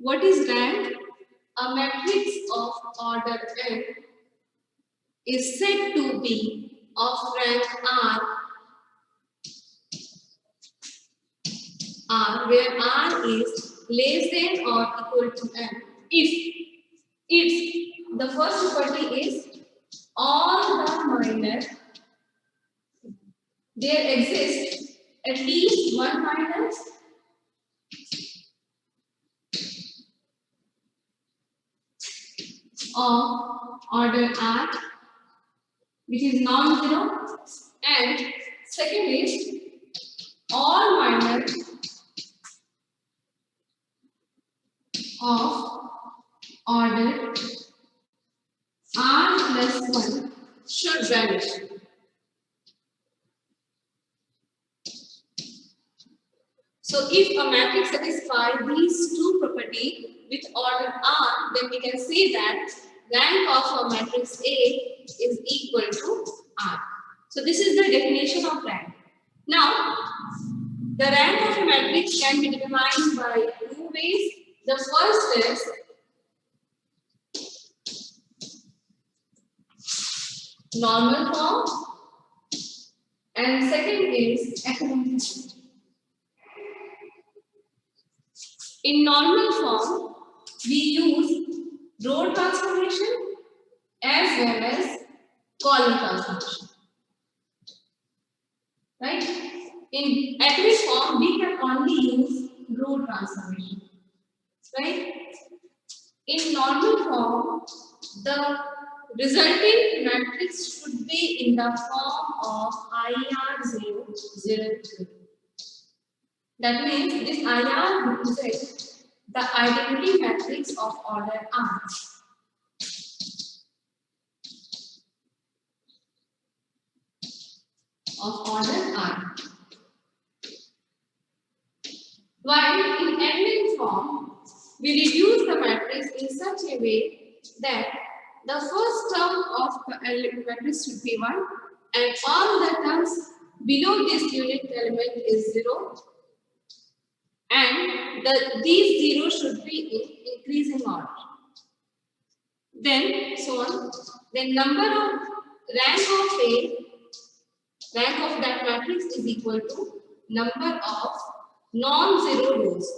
What is rank? A matrix of order n is said to be of rank R, where R is less than or equal to n. If the first property is all the minor, there exists at least one minus of order R, which is non-zero, and second is all minor of order R plus 1 should vanish. So if a matrix satisfies these two properties with order R, then we can say that rank of a matrix A is equal to R. So this is the definition of rank. Now, the rank of a matrix can be determined by two ways. The first is normal form and second is echelon form. In normal form, we use row transformation as well as column transformation. Right? In echelon form, we can only use row transformation. Right? In normal form, the resulting matrix should be in the form of IR0, 0, 0. That means this IR represents the identity matrix of order R. While in echelon form, we reduce the matrix in such a way that the first term of the matrix should be 1 and all the terms below this unit element is 0 and these zeros should be in increasing order. Then so on. Then number of rank of that matrix is equal to number of non-zero rows.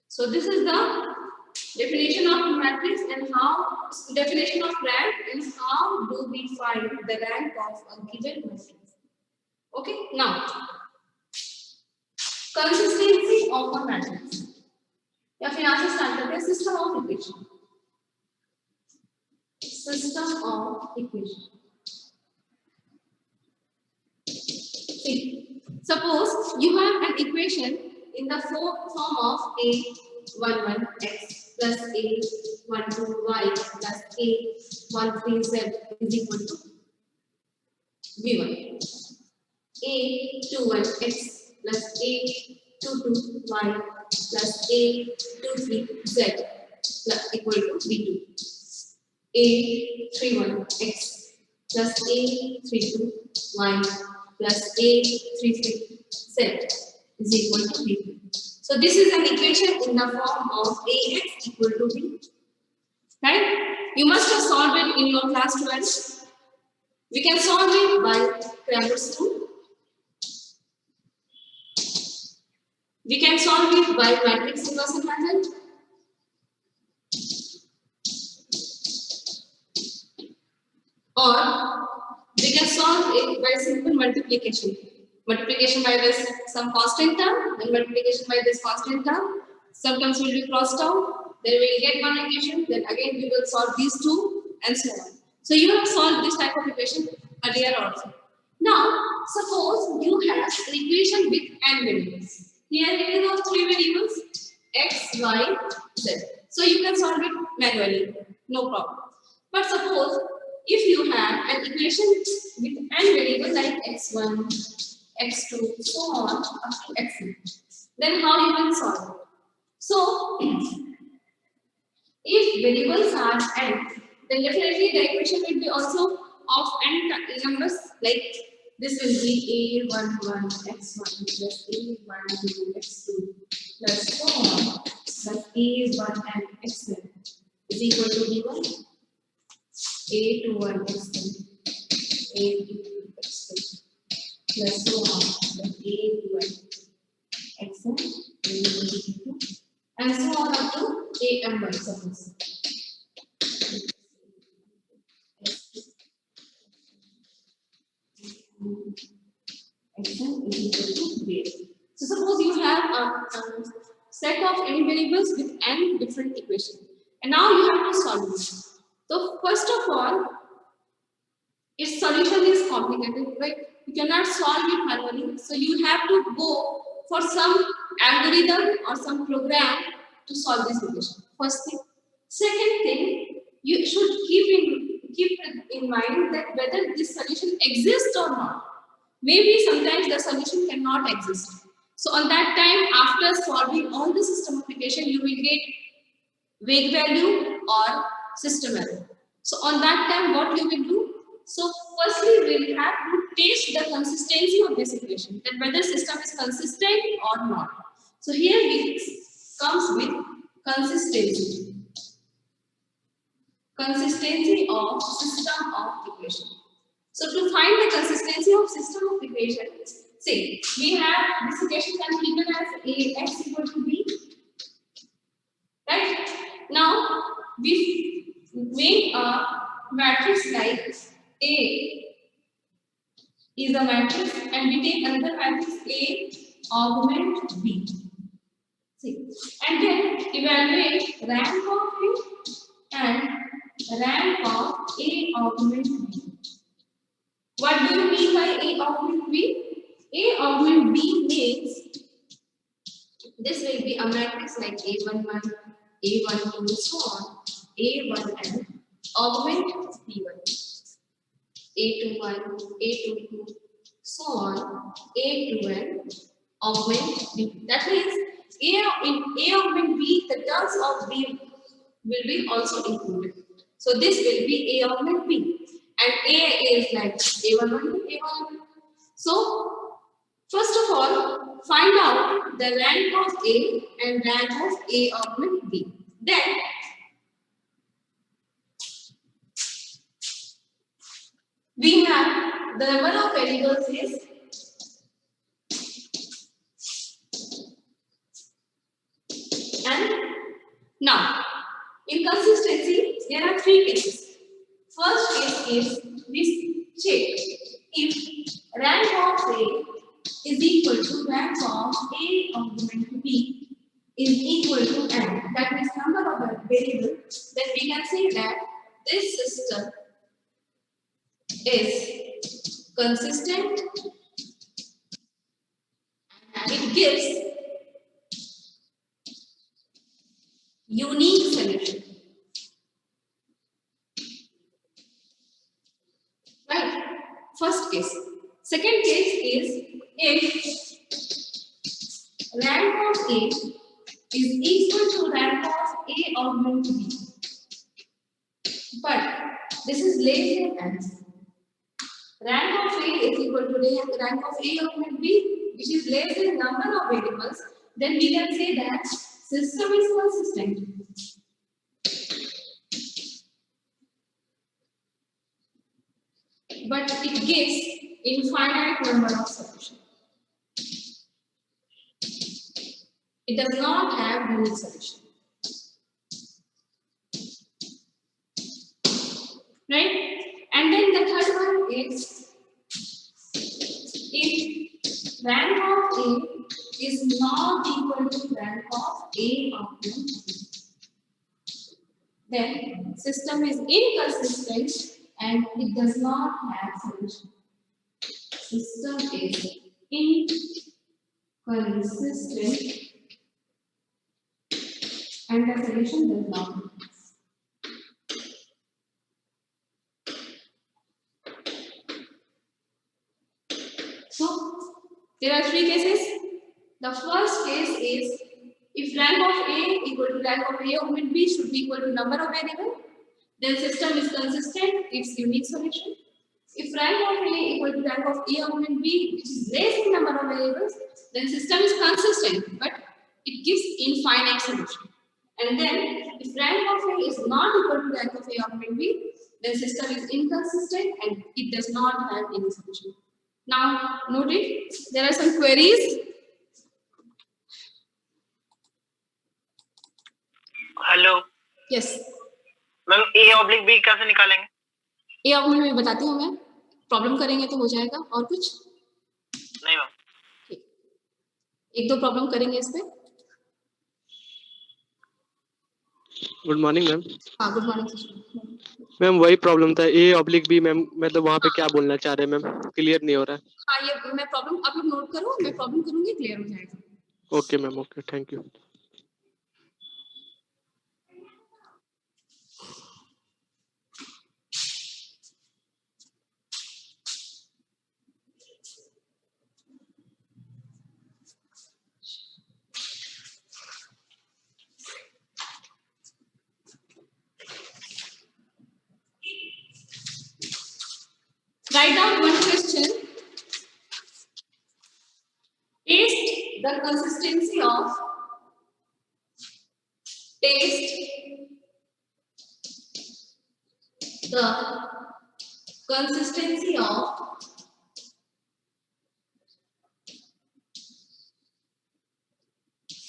So this is the definition of matrix and definition of rank and how do we find the rank of a given matrix. Okay, now consistency of a matrix. या फिर यहाँ से start करते हैं system of equation. System of equation. See, suppose you have an equation in the form of a11x plus a12y plus a13z is equal to v1. a21x plus a22y plus a23z plus equal to v2. a31x plus a32y plus a33z is equal to b. So this is an equation in the form of ax equal to b. Right? You must have solved it in your class 12. We can solve it by Cramer's rule. We can solve it by matrix inversion method. Or we can solve it by simple multiplication. Multiplication by this some constant term and multiplication by this constant term. Some terms will be crossed out. Then we will get one equation. Then again we will solve these two and so on. So you have solved this type of equation earlier also. Now suppose you have an equation with n variables. Here it is of 3 variables x, y, z. So you can solve it manually, no problem. But suppose if you have an equation with n variables like x1, x2, so on up to xn, then how you will solve it? So, if variables are n, then definitely the equation will be also of n numbers, like This will be A11 x1 plus A12 x2 plus so on plus A1 and xn is equal to B1, A21 x2, A22 x2 plus so on plus A2 xn is equal to B2 and so on up to AMY suppose. Xn is equal to base. So suppose you have a set of n variables with n different equations, and now you have to solve this. So first of all, its solution is complicated, right? You cannot solve it manually, so you have to go for some algorithm or some program to solve this equation. First thing. Second thing, you should keep in mind that whether this solution exists or not. Maybe sometimes the solution cannot exist. So on that time, after solving all the system application, you will get vague value or system error. So on that time, what you will do? So firstly, we will have to test the consistency of this equation, that whether system is consistent or not. So here we comes with consistency. Consistency of system of equation. So to find the consistency of system of equations, say we have this equation can be given as Ax equal to B. Right? Now we make a matrix like A is a matrix and we take another matrix A augment B. See, and then evaluate rank of A and rank of A augment B. What do you mean by A augment B? A augment B means this will be a matrix like A11, A12, so on, A1 and augment B1, A21, A22, so on, A2n, augment B. That means in A augment B, the terms of B will be also included. So this will be A augment B. And A is like A11, A1. So, first of all, find out the rank of A and rank of A augment B. Then, we have the number of variables is and now, in consistency, there are three cases. First case is we check if rank of A is equal to rank of A augment B is equal to n. That means number of variables. Then we can say that this system is consistent and it gives unique solution. Right? First case. Second case is if rank of A is equal to rank of A augment B. But this is less than n. Rank of A is equal to rank of A augment B, which is less than number of variables. Then we can say that system is consistent. But it gives infinite number of solutions. It does not have unique solution. Right? And then the third one is if rank of A is not equal to rank of A augment B, then system is inconsistent and it does not have solution. System is inconsistent and the solution does not exist. So there are three cases. The first case is if rank of A equal to rank of A augment B should be equal to number of variables, then system is consistent, it's unique solution. If rank of A equal to rank of A augment B, which is less in number of variables, then system is consistent, but it gives infinite solution. And then, if rank of A is not equal to rank of A augment B, then system is inconsistent and it does not have any solution. Now, note it. There are some queries. Hello Yes. Ma'am A oblique B कैसे निकालेंगे? A oblique में बताती हूँ मैं. Problem करेंगे तो हो जाएगा. और कुछ? नहीं मैम. एक दो प्रॉब्लम करेंगे इस पे. Good morning ma'am. हाँ, गुड मॉर्निंग. मैम वही प्रॉब्लम था ए ऑब्लिक बी मैम, मतलब वहाँ पे क्या बोलना चाह रहे हैं मैम, क्लियर नहीं हो रहा है. हाँ, ये मैं प्रॉब्लम आप लोग नोट करो, मैं प्रॉब्लम करूंगी, क्लियर हो जाएगा. Okay ma'am, okay, thank you. Write down one question. Taste the consistency of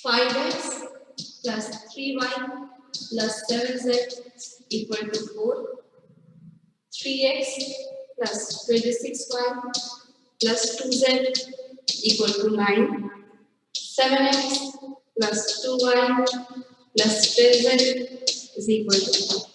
five x plus 3y plus 7z equal to 4. 3x plus 26y plus 2z equal to 9. 7x plus 2y plus 10z is equal to 4.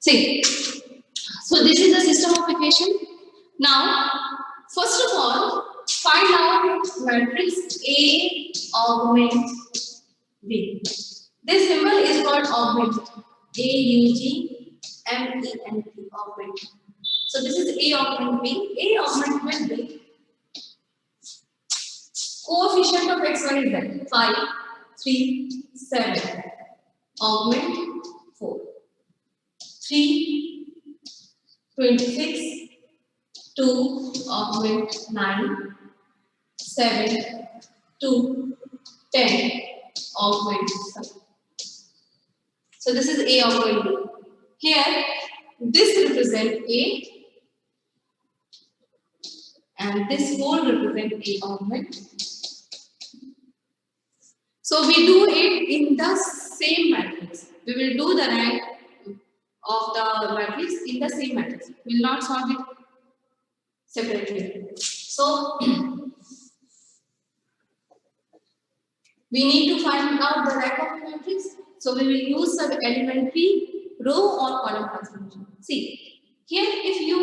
See, so this is the system of equation. Now, first of all, find out matrix A augment B. This symbol is called augment. A-U-G-M-E-N-T, augment. So this is A augment B. A augment will be coefficient of x1 is that 5, 3, 7. Augment 4. 3, 26, 2, augment 9, 7, 2, 10, augment 7. So this is A augment B. Here, this represents A and this whole represents A augment. So we do it in the same matrix. We will do the rank of the matrix in the same matrix. We will not solve it separately. So we need to find out the rank of the matrix. So we will use some elementary row or column transformation. See, here if you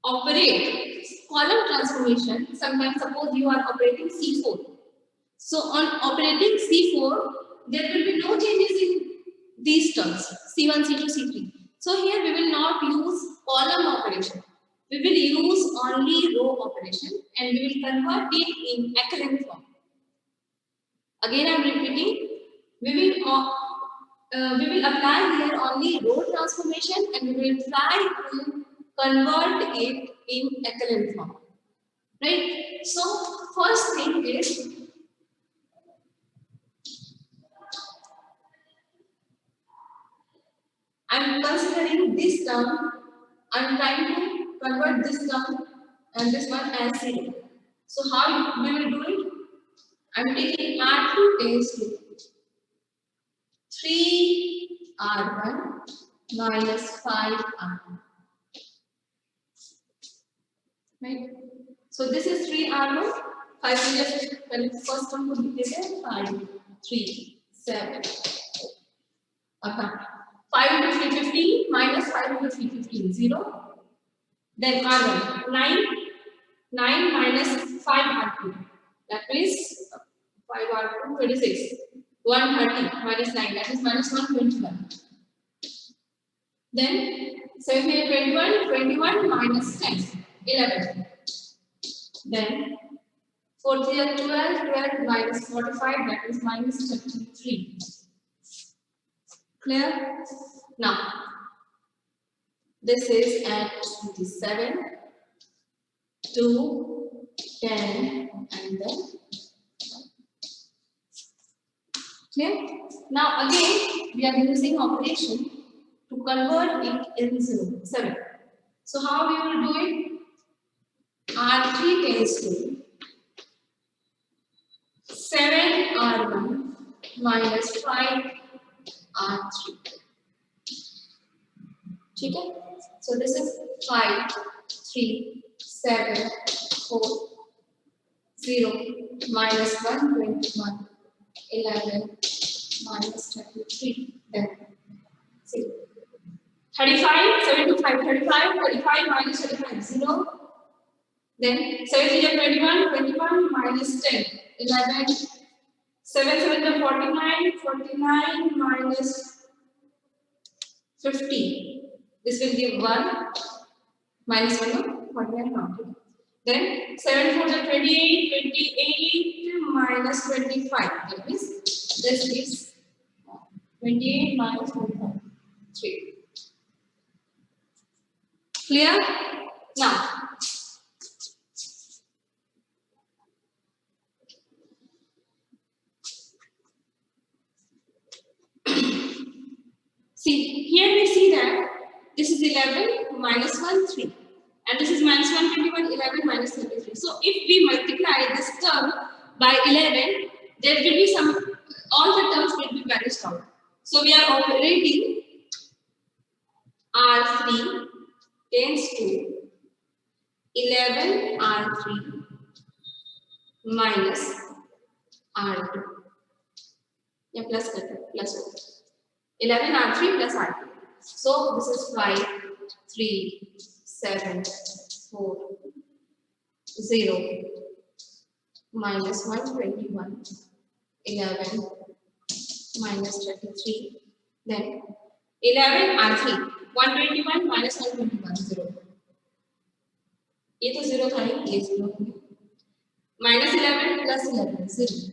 operate column transformation, sometimes suppose you are operating C4. So on operating C4, there will be no changes in these terms, C1, C2, C3. So here we will not use column operation. We will use only row operation and we will convert it in echelon form. Again I am repeating, we will apply here only row transformation and we will try to convert it in echelon form. Right? So first thing is, I am considering this term, I am trying to convert this term and this one as 0. So how we will do it? I am taking R2 is 3R1 minus 5R1. Right? So this is 3R1. 5 first term would be 5, 3, 7. Okay. 5 into 3, 15 minus 5 into 3, 15, 0. Then R1, 9 minus 5 R2. That is 5 R2, 26. 130 minus 9, that is minus 121. Then 7 3 21, 21 minus 10, 11. Then 4 3 are 12, 12 minus 45, that is minus 33. Clear? Now, this is at 27, 2, 10, and then. Clear? Now again, we are using operation to convert it into 7. So how we will do it? R3 tends to 7 R1 minus 5 R3. ठीक है? So this is 5, 3, 7, 4, 0 minus 1, 21, 11 minus 33. Then see 35, 7 to 5, 35, 35 minus 35, 0. Then 7 is 21, 21 minus 10, 11. 7 7 is 49, 49 minus 50. This will give 1 minus 1, 49 not. Then 7 4 is 28, 28 minus 25. That means this is 28 minus 25, 3. Clear? Now, see, here we see that this is 11 minus 1, 3. And this is minus 1, 21, 11 minus 33. So if we multiply this term by 11, there will be some, all the terms will be vanished out. So we are operating R3 tends to 11 R3 minus R2. Yeah, plus plus 11 R3 plus R2. So this is 5, 3, 7, 4, 0 minus 121, 11 minus 33. Then 11 R3 121 minus 121, 0. ये तो 0 था ही, ये 0 हो गया. Minus 11 plus 11, 0.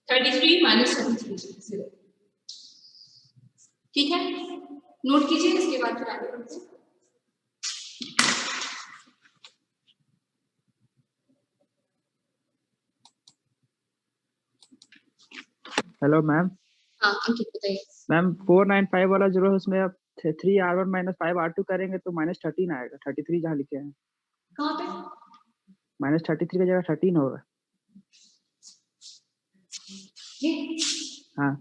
33 minus 33, 0. ठीक है, note कीजिए, इसके बाद फिर आगे बढ़ते हैं. Hello ma'am. हाँ, अंकित बताइए. मैम 495 वाला जो है उसमें आप 3R1 minus 5R2 करेंगे तो -13 आएगा. 33 जहाँ लिखे हैं. कहाँ पे? -33 की जगह 13 होगा. ये हाँ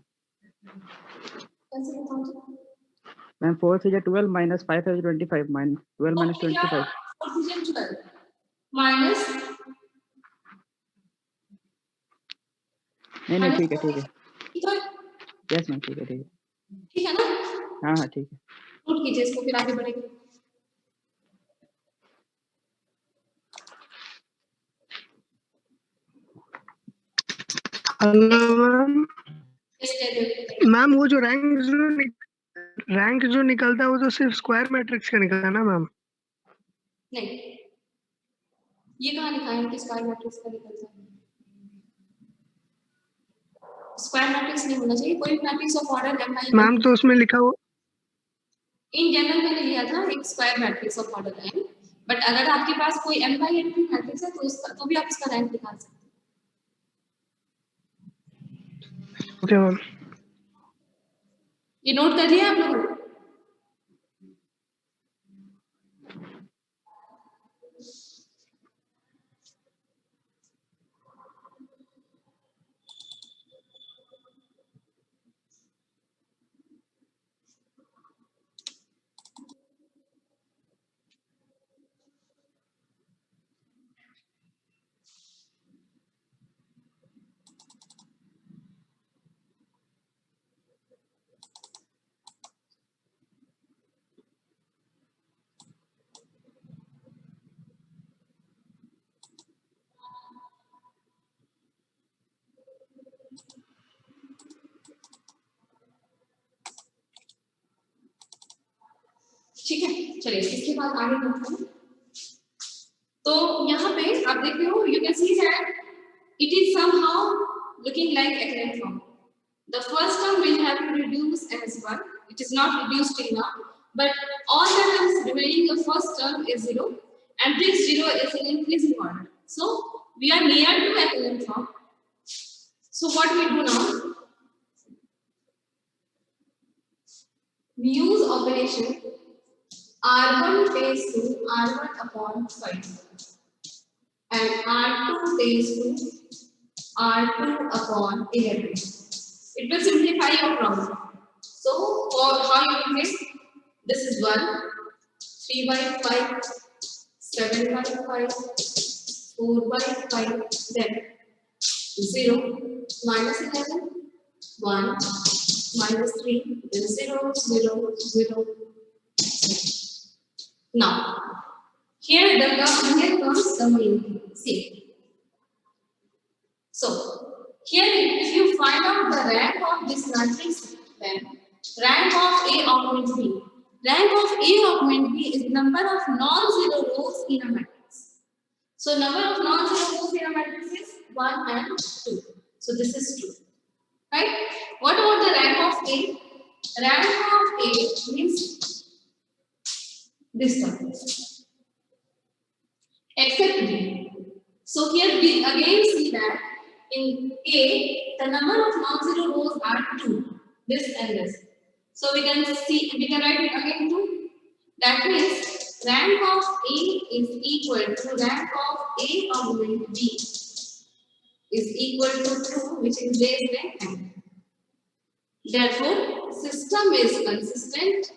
कैसे बताऊँ तो? Ma'am 4 3 12 minus 5 is 25 minus 12 minus 25. Oxygen 12 minus नहीं ठीक है ठीक है. तो यस मैम ठीक है ठीक है. ठीक है ना? हाँ हाँ ठीक है. नोट कीजिए इसको, फिर आगे बढ़ेंगे. Hello ma'am. Yes, tell me. Ma'am वो जो रैंक जो निकलता है वो तो सिर्फ स्क्वायर मैट्रिक्स का निकलता है ना मैम? नहीं, ये कहाँ लिखा है कि स्क्वायर मैट्रिक्स का निकलता है? स्क्वायर मैट्रिक्स नहीं होना चाहिए, कोई matrix of order m ma'am तो उसमें लिखा हुआ इन जनरल मैंने लिया था एक square matrix of order n, but अगर आपके पास कोई m by n भी मैट्रिक्स है तो उसका तो भी आप इसका रैंक निकाल सकते हैं. Okay ma'am. ये नोट कर लिया आप लोगों ने? चलिए इसके बाद आगे बढ़ते हैं। तो यहाँ पे आप देख रहे हो, you can see that it is somehow looking like echelon form. The first term will have to reduce as 1. It is not reduced till now, but all the terms remaining the first term is 0, and this 0 is in increasing order. So we are near to echelon form. So what we do now? We use operation R1 raised to R1 upon 5 and R2 raised to R2 upon 11. It will simplify your problem. So, for how you will get, this is 1, 3 by 5, 7 by 5, 4 by 5, then 0, minus 11, 1, minus 3, then 0, 0, 0. Now, here comes the main thing. See. So, here if you find out the rank of this matrix, then rank of A augment B. Rank of A augment B is number of non-zero rows in a matrix. So, number of non-zero rows in a matrix is 1 and 2. So, this is true. Right? What about the rank of A? Rank of A means this term. Except B. So, here we again see that in A, the number of non-zero rows are 2, this and this. So we can write it again 2. That means rank of A is equal to rank of A augment B is equal to 2, which is less than n. Therefore, system is consistent.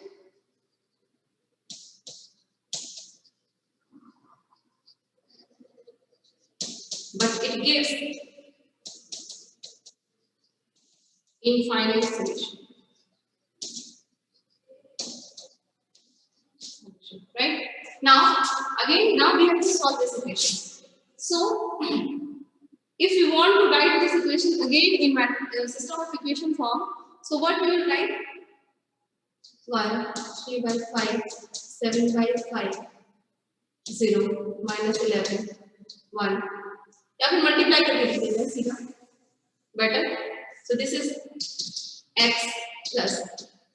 But it gives infinite solution. Right? Now we have to solve this equation. So, if you want to write this equation again in system of equation form, so what we will write? 1, 3 by 5, 7 by 5, 0, minus 11, 1. या फिर multiply करके लिख देना सीधा better. So this is x plus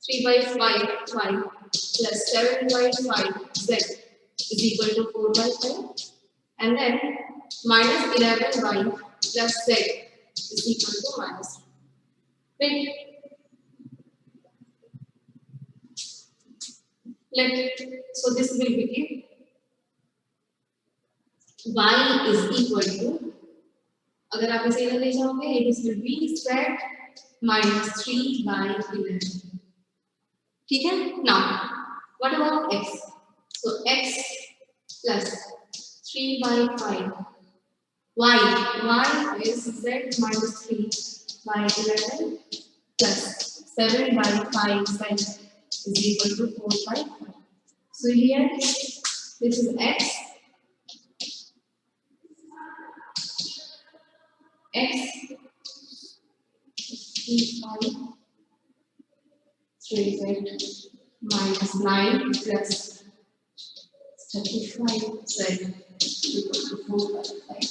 3 by 5 y plus 7 by 5 z is equal to 4 by 5, and then minus 11 y plus z is equal to minus 3. So this will be y is equal to, अगर आप इसे इधर ले जाओगे, it will be z minus 3 by 11. ठीक है? Now, what about x? So x plus 3 by 5. Y is z minus 3 by 11 plus 7 by 5 z is equal to 4 by 5. So here, this is x. X 5 3z minus 9 plus 35z equal to 4 by 5.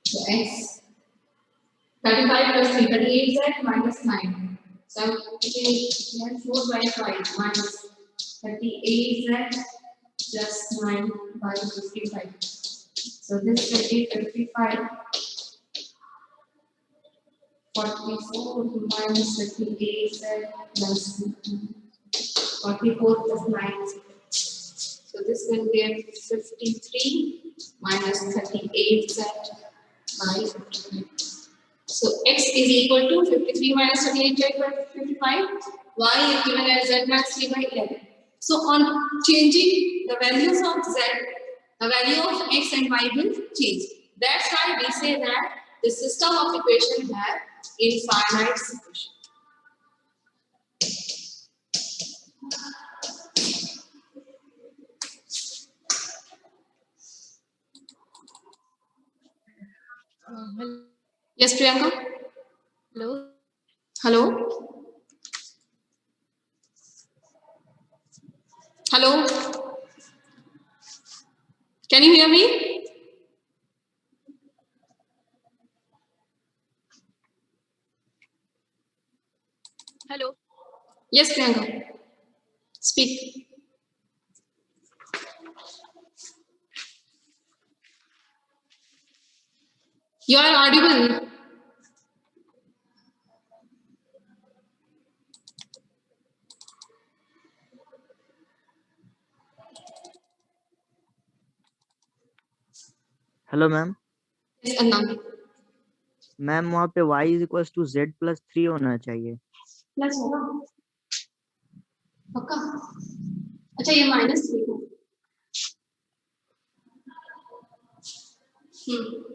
So x 35 plus 3, 38z minus 9. So I'm taking here 4 by 5 minus 38z plus 9 by 55. So this will be 55. 44 minus 38z plus 44 plus 9. So this will give 53 minus 38z by 55. So x is equal to 53 minus 38z by 55. Y is given as z max 3 by 11. So on changing the values of z, the value of x and y will change. That's why we say that the system of equation have infinite solution. Yes, Priyanka. Hello. Hello. Hello. Can you hear me? Hello. Yes, Priyanka. Speak. You are audible. Hello ma'am. Yes, Anna. Ma'am वहाँ पे y is equal to z plus 3 होना चाहिए। Plus होगा पक्का? अच्छा ये -3 है।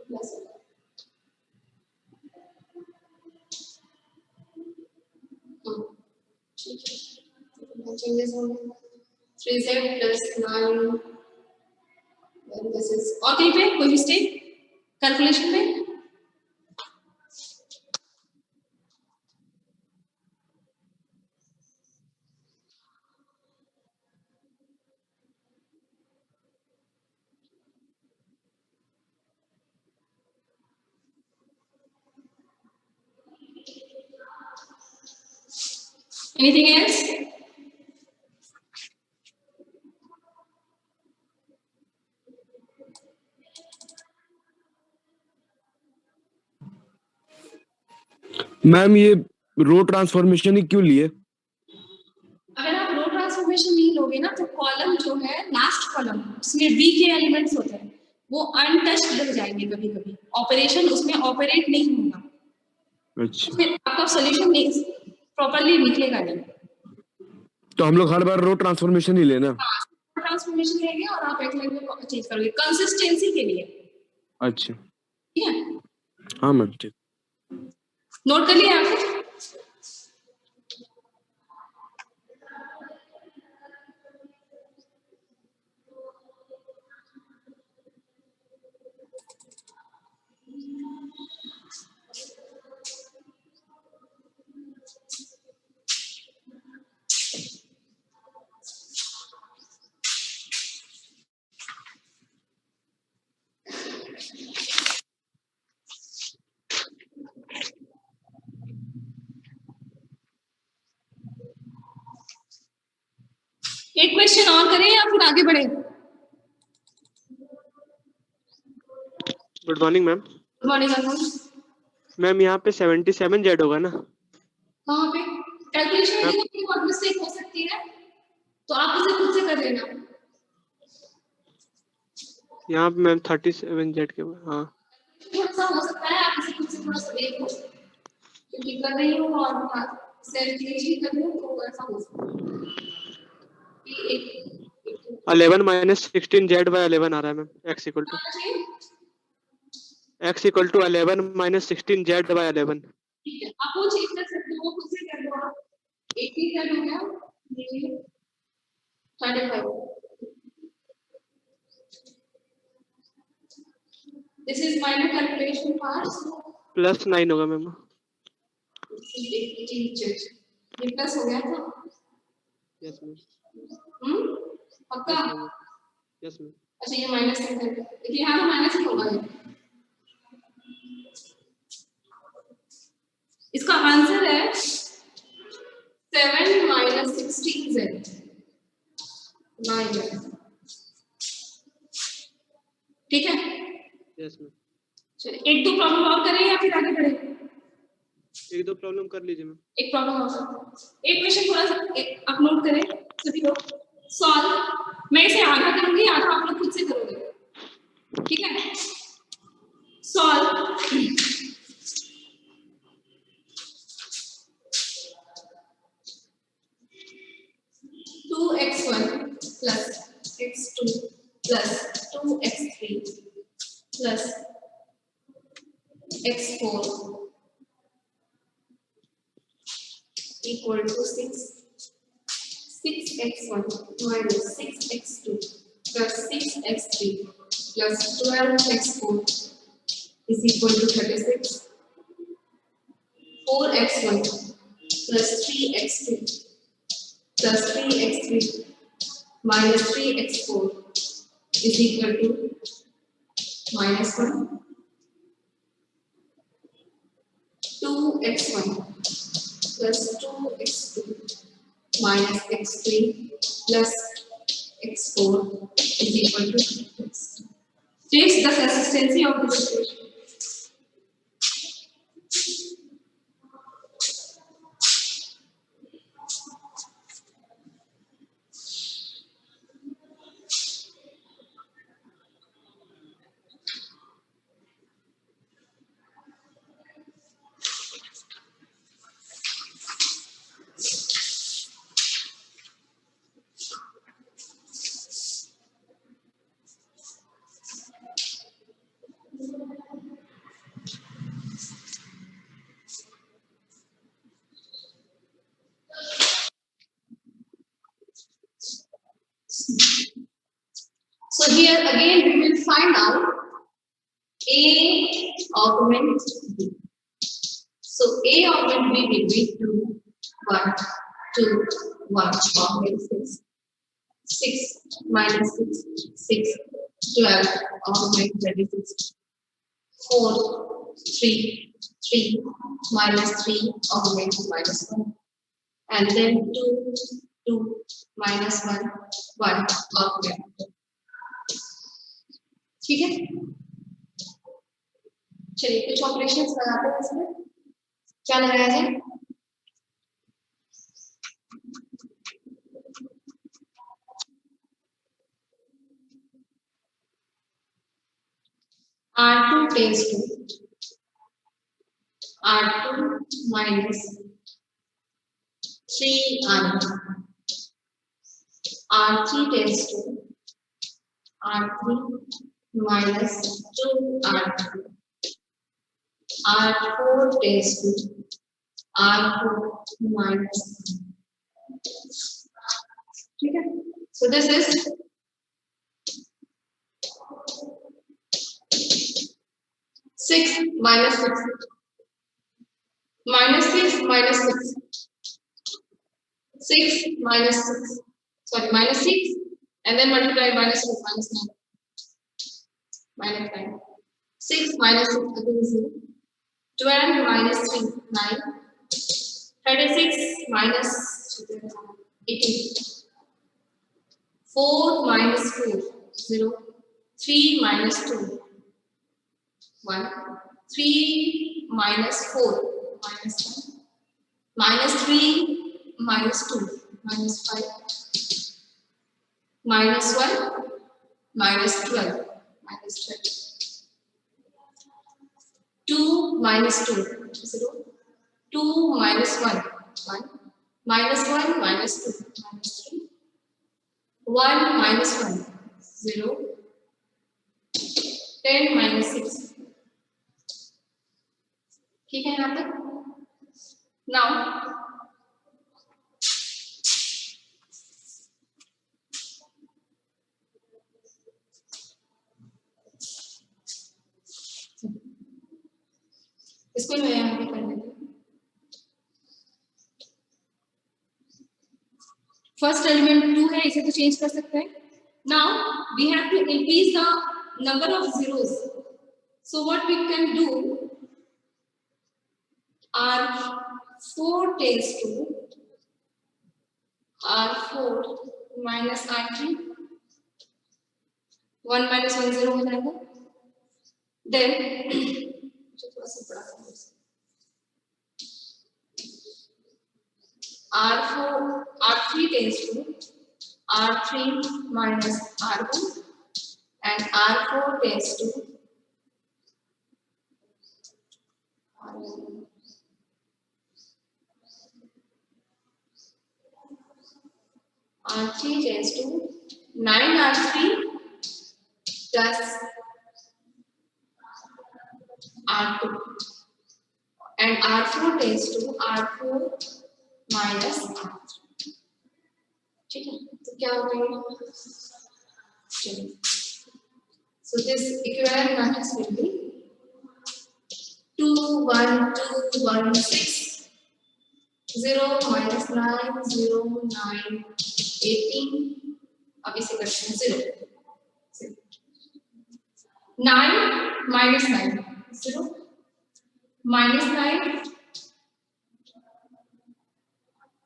Plus ठीक है। चेंजेस होंगे 3z प्लस 9 दिस इज और कहीं पे कोई मिस्टेक कैलकुलेशन में? Anything else? मैम ये रो ट्रांसफॉर्मेशन ही क्यों लिए? अगर आप रो ट्रांसफॉर्मेशन नहीं लोगे ना तो कॉलम जो है लास्ट कॉलम उसमें v के एलिमेंट्स होते हैं वो अनटच्ड रह जाएंगे कभी कभी ऑपरेशन उसमें ऑपरेट नहीं होगा। अच्छा फिर आपका सॉल्यूशन नहीं प्रॉपर्ली निकलेगा नहीं। तो हम लोग हर बार रो ट्रांसफॉर्मेशन ही लेना? ट्रांसफॉर्मेशन लेंगे और आप एक लाइन में चेंज करोगे कंसिस्टेंसी के लिए। अच्छा ठीक है हाँ मैम ठीक। नोट कर लिया आपने? एक क्वेश्चन और करें या फिर आगे बढ़े? Good morning ma'am. Good morning Arun. Ma'am यहाँ पे 77z होगा ना? कहाँ पे? कैलकुलेशन में देखो बहुत मिस्टेक हो सकती है तो आप उसे खुद से कर लेना। यहाँ पे मैम 37z के हाँ थोड़ा सा हो सकता है आप इसे खुद से थोड़ा सा देखो क्योंकि कर रही हो और सेल्फ क्लियर कर रही हो तो ऐसा हो सकता है। 11 माइनस 16z बाय 11 आ रहा है ma'am x equal to 11 minus 16z by 11। ठीक है आप वो चेक कर सकते हो खुद से कर लो आप। 80z हो गया ये 35 this is minor calculation part plus 9 होगा मैम। ये प्लस हो गया था। Yes ma'am. पक्का? Yes ma'am. अच्छा ये माइनस है देखिए यहाँ तो माइनस ही होगा ये। इसका आंसर है 7 माइनस 16z 9। ठीक है यस मैम। चलिए एक दो प्रॉब्लम और करें या फिर आगे बढ़े? एक दो प्रॉब्लम कर लीजिए मैम। एक प्रॉब्लम और एक क्वेश्चन थोड़ा सा आप नोट करें सभी लोग। सॉल्व मैं इसे आधा करूंगी आधा आप लोग खुद से करोगे। ठीक है solve to x1 plus x2 plus 2x3 plus x4 equal to 6x1 minus 6x2 plus 6x3 plus 12x4 is equal to 36. 4x1 plus 3x2 plus 3x3 minus 3x4 is equal to -1, 2x1 plus 2x2 minus x3 plus x4 is equal to x. Change the consistency of this equation. So here again we will find out A augment B. So A augment B will be 2, 1, 2, 1 augment 6. 6 minus 6, 6, 12 augment 26. 4, 3, 3 minus 3 augment -1. And then 2, 2 minus 1, 1 augment. ठीक है, चलिए कुछ operations लगाते हैं इसमें। क्या लगाया जाए? R2 tends to R2 minus 3R1. R3 tends to R3 minus 2R2. R4 tends to R4 minus 1. ठीक है, so this is -6 minus 6 minus 6 minus 6 6 minus 6 sorry minus 6 and then multiply -2 minus 9 minus 9 6 minus 6 again 0 12 minus 3 9 36 minus 18 4 minus 4 0 3 minus 2 1 3 minus 4 minus 1 minus 3 minus 2 minus 5 minus 1 minus 12 minus 12 2 minus 2 0 2 minus 1 1 minus 1 minus 2 minus 3 1 minus 1 0 10 minus 6 ठीक है यहाँ तक। Now इसको मैं यहाँ पे कर लेती हूँ। फर्स्ट एलिमेंट 2 है, इसे तो चेंज कर सकते हैं। Now we have to increase the number of zeros. So what we can do, R4 tends to R4 minus R3 1 minus 1 0 हो जाएगा। Then R3 tends to R3 minus R1 and R4 tends to R3 tends to 9R3 plus R2 and R4 tends to R4 minus R3. ठीक है, तो क्या हो गया? चलिए, so this equivalent matrix will be 2 1 2 1 6 0 minus 9 0 9 18 अब इसे करते हैं 0 9 minus 9, 0, minus 9,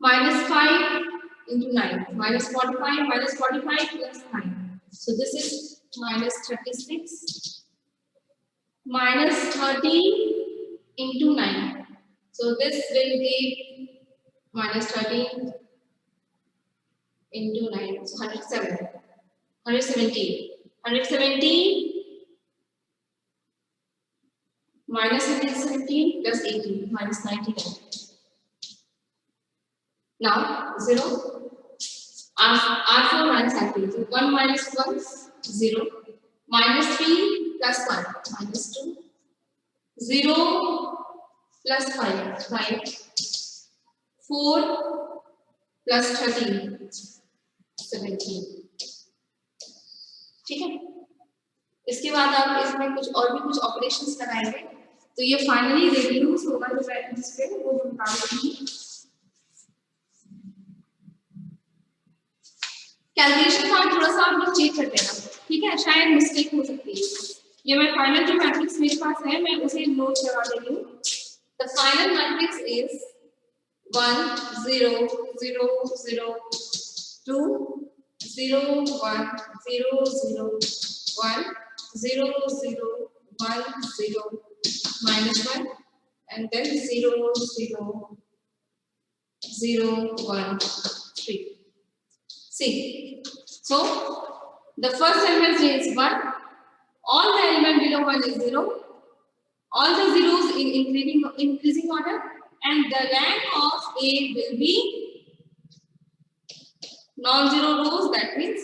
minus 5 into 9, minus 45 plus 9. So this is minus 36, minus 13 into 9. So this will give minus 13 into 9, so 117 minus 117 plus 18 minus 99. Now 0, R4 minus R3, so 1 minus 1 0, minus 3 plus 1 minus 2, 0 plus 5 5, 4 plus 13 17. ठीक है, इसके बाद आप इसमें कुछ और भी कुछ ऑपरेशंस कराएंगे, तो ये फाइनली रेडियस होगा जो मैं जिस पे वो बता दूंगी। कैलकुलेशन का थोड़ा सा आप लोग चेक कर लेना, ठीक है, शायद मिस्टेक हो सकती है। ये मैं फाइनल जो मैट्रिक्स मेरे पास है मैं उसे नोट करा देती हूँ। The final matrix is 1 0 0 0 2 0 1 0 0 1 0 0 1 0 minus 1 and then 0 0 0 1 3. See, so the first element is 1, all the element below 1 is 0, all the zeros in increasing order, and the rank of A will be non-zero rows, that means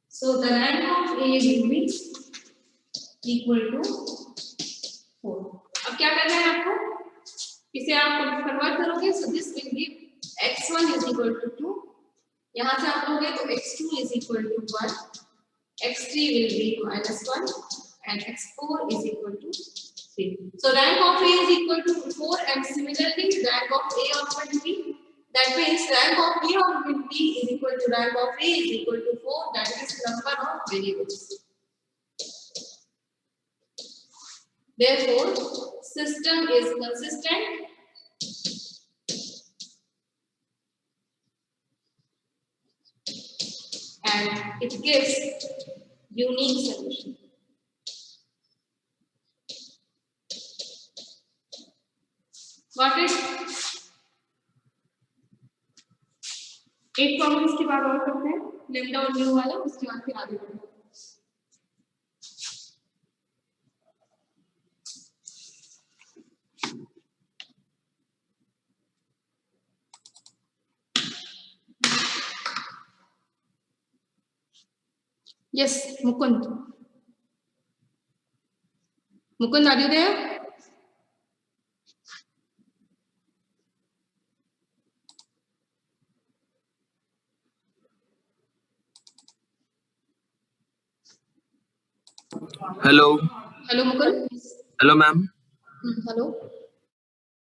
so the rank of A will be equal to 4. अब क्या करना है आपको, इसे आप convert करोगे, so this will give x1 is equal to 2, यहाँ से आप लोगे तो x2 is equal to 1, x3 will be minus 1 and x4 is equal to 3. So rank of A is equal to 4 and similarly rank of A of B, that means rank of A of B is equal to rank of A is equal to 4, that is number of variables. Therefore, system is consistent and it gives unique solution. Got it? 8 problems के बाद और करते हैं, lambda और mu वाला, उसके बाद फिर आगे बढ़ते हैं। Yes, Mukund. Mukund, are you there? Hello. Hello, Mukund. Hello, ma'am. Hello.